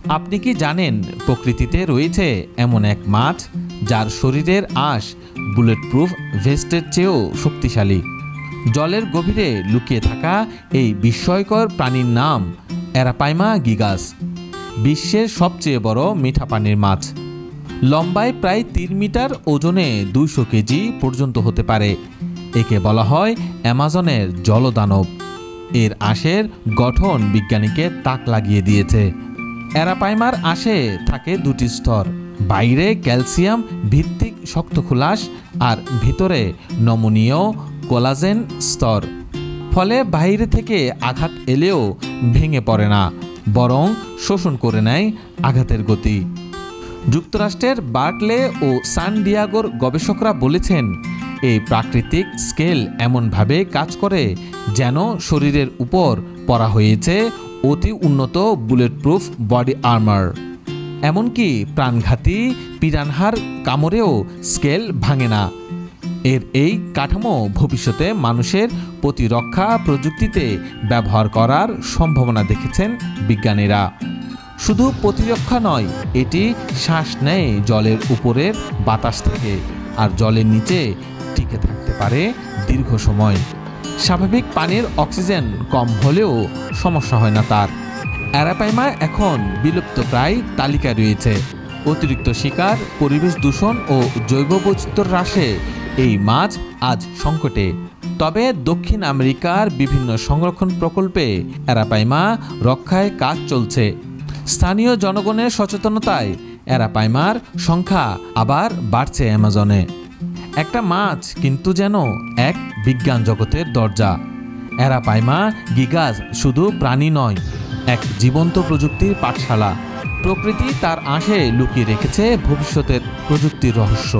আপনি কি জানেন প্রকৃতিতে রয়েছে এমন এক মাছ যার শরীরের আঁশ বুলেট প্রুফ ভেস্টের চেয়েও শক্তিশালী? জলের গভীরে লুকিয়ে থাকা এই বিস্ময়কর প্রাণীর নাম অ্যারাপাইমা গিগাস। বিশ্বের সবচেয়ে বড় মিঠা পানির মাছ। লম্বায় প্রায় 3 মিটার, ওজনে 200 কেজি পর্যন্ত হতে পারে। একে বলা হয় অ্যামাজনের জলদানব। এর আঁশের গঠন বিজ্ঞানীকে তাক লাগিয়ে দিয়েছে। অ্যারাপাইমার আঁশে থাকে 2টি স্তর, বাইরে ক্যালসিয়াম ভিত্তিক শক্ত খোলাস আর ভিতরে নমনীয় কোলাজেন স্তর। ফলে বাইরে থেকে আঘাত এলেও ভেঙে পড়ে না, বরং শোষণ করে নেয় আঘাতের গতি। যুক্তরাষ্ট্রের বার্কলে ও সান ডিয়াগোর গবেষকরা বলেছেন, এই প্রাকৃতিক স্কেল এমনভাবে কাজ করে যেন শরীরের উপর পরা হয়েছে অতি উন্নত বুলেট প্রুফ বডি আর্মার। এমনকি প্রাণঘাতী পিরানহার কামড়েও স্কেল ভাঙে না। এর এই কাঠামো ভবিষ্যতে মানুষের প্রতিরক্ষা প্রযুক্তিতে ব্যবহার করার সম্ভাবনা দেখেছেন বিজ্ঞানীরা। শুধু প্রতিরক্ষা নয়, এটি শ্বাস নেয় জলের উপরের বাতাস থেকে, আর জলের নিচে টিকে থাকতে পারে দীর্ঘ সময়। স্বাভাবিক পানির অক্সিজেন কম হলেও সমস্যা হয় না তার। অ্যারাপাইমা এখন বিলুপ্তপ্রায় তালিকায় রয়েছে। অতিরিক্ত শিকার, পরিবেশ দূষণ ও জৈব বৈচিত্র্য হ্রাসে এই মাছ আজ সংকটে। তবে দক্ষিণ আমেরিকার বিভিন্ন সংরক্ষণ প্রকল্পে অ্যারাপাইমা রক্ষায় কাজ চলছে। স্থানীয় জনগণের সচেতনতায় অ্যারাপাইমার সংখ্যা আবার বাড়ছে অ্যামাজনে। একটা মাছ কিন্তু যেন এক বিজ্ঞান জগতের দরজা। অ্যারাপাইমা গিগাস শুধু প্রাণী নয়, এক জীবন্ত প্রযুক্তির পাঠশালা। প্রকৃতি তার আঁশে লুকিয়ে রেখেছে ভবিষ্যতের প্রযুক্তির রহস্য।